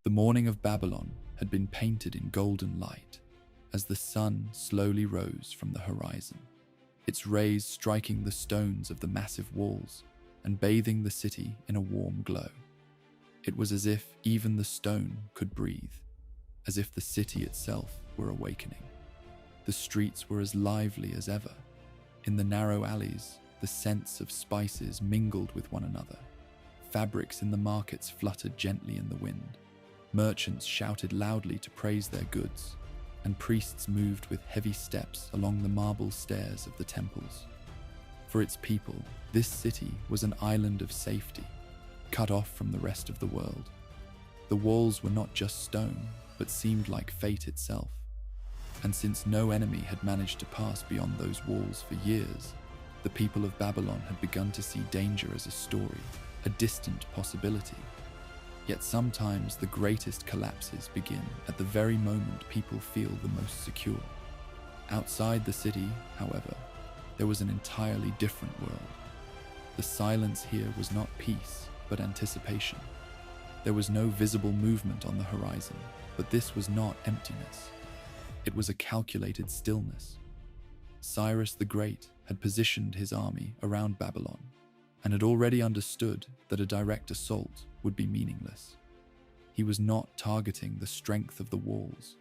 The morning of Babylon had been painted in golden light as the sun slowly rose from the horizon, its rays striking the stones of the massive walls and bathing the city in a warm glow. It was as if even the stone could breathe, as if the city itself were awakening. The streets were as lively as ever. In the narrow alleys, the scents of spices mingled with one another. Fabrics in the markets fluttered gently in the wind. Merchants shouted loudly to praise their goods, and priests moved with heavy steps along the marble stairs of the temples. For its people, this city was an island of safety, cut off from the rest of the world. The walls were not just stone, but seemed like fate itself. And since no enemy had managed to pass beyond those walls for years, the people of Babylon had begun to see danger as a story, a distant possibility. Yet sometimes the greatest collapses begin at the very moment people feel the most secure. Outside the city, however, there was an entirely different world. The silence here was not peace, but anticipation. There was no visible movement on the horizon, but this was not emptiness. It was a calculated stillness. Cyrus the Great had positioned his army around Babylon and had already understood that a direct assault would be meaningless. He was not targeting the strength of the walls,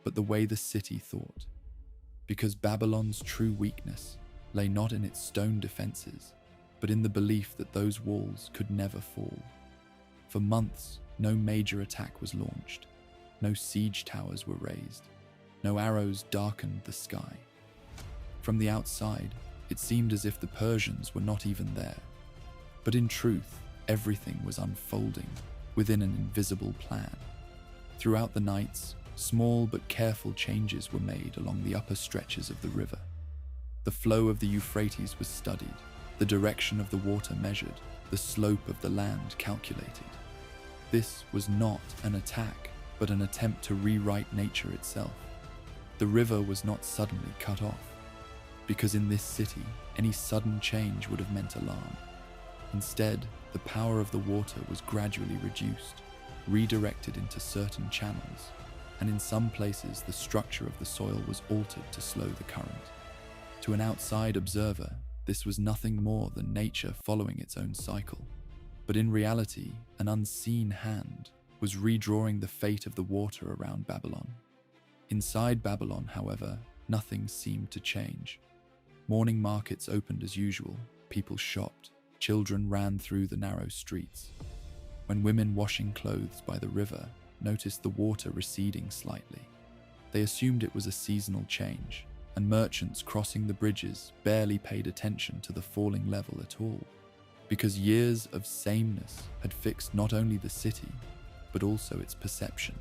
but the way the city thought, because Babylon's true weakness lay not in its stone defenses, but in the belief that those walls could never fall. For months, no major attack was launched, no siege towers were raised, no arrows darkened the sky. From the outside, it seemed as if the Persians were not even there. But in truth, everything was unfolding within an invisible plan. Throughout the nights, small but careful changes were made along the upper stretches of the river. The flow of the Euphrates was studied, the direction of the water measured, the slope of the land calculated. This was not an attack, but an attempt to rewrite nature itself. The river was not suddenly cut off, because in this city, any sudden change would have meant alarm. Instead, the power of the water was gradually reduced, redirected into certain channels, and in some places the structure of the soil was altered to slow the current. To an outside observer, this was nothing more than nature following its own cycle. But in reality, an unseen hand was redrawing the fate of the water around Babylon. Inside Babylon, however, nothing seemed to change. Morning markets opened as usual, people shopped, children ran through the narrow streets. When women washing clothes by the river noticed the water receding slightly, they assumed it was a seasonal change, and merchants crossing the bridges barely paid attention to the falling level at all, because years of sameness had fixed not only the city, but also its perception.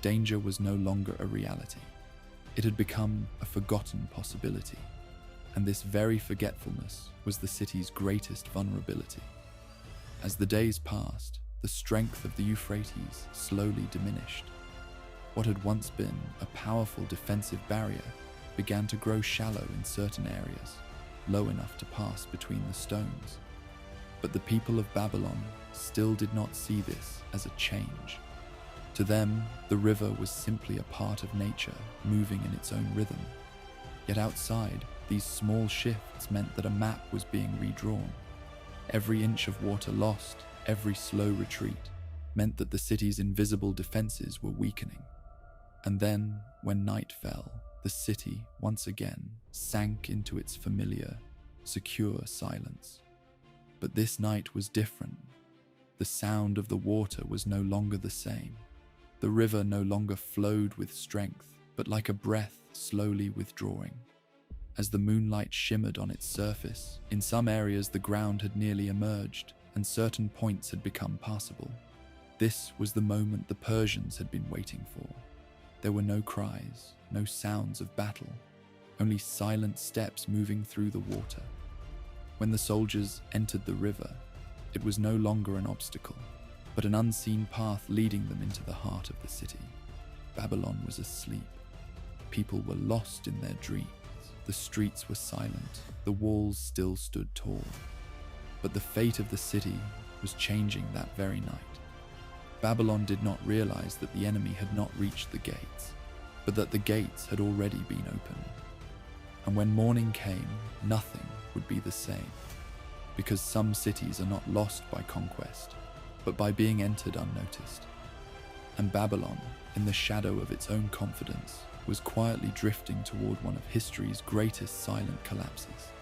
Danger was no longer a reality. It had become a forgotten possibility, and this very forgetfulness was the city's greatest vulnerability. As the days passed, the strength of the Euphrates slowly diminished. What had once been a powerful defensive barrier began to grow shallow in certain areas, low enough to pass between the stones. But the people of Babylon still did not see this as a change. To them, the river was simply a part of nature, moving in its own rhythm. Yet outside, these small shifts meant that a map was being redrawn. Every inch of water lost, every slow retreat, meant that the city's invisible defenses were weakening. And then, when night fell, the city, once again, sank into its familiar, secure silence. But this night was different. The sound of the water was no longer the same. The river no longer flowed with strength, but like a breath slowly withdrawing. As the moonlight shimmered on its surface, in some areas the ground had nearly emerged, and certain points had become passable. This was the moment the Persians had been waiting for. There were no cries, no sounds of battle, only silent steps moving through the water. When the soldiers entered the river, it was no longer an obstacle, but an unseen path leading them into the heart of the city. Babylon was asleep. People were lost in their dreams. The streets were silent, the walls still stood tall. But the fate of the city was changing that very night. Babylon did not realize that the enemy had not reached the gates, but that the gates had already been opened. And when morning came, nothing would be the same, because some cities are not lost by conquest, but by being entered unnoticed. And Babylon, in the shadow of its own confidence, was quietly drifting toward one of history's greatest silent collapses.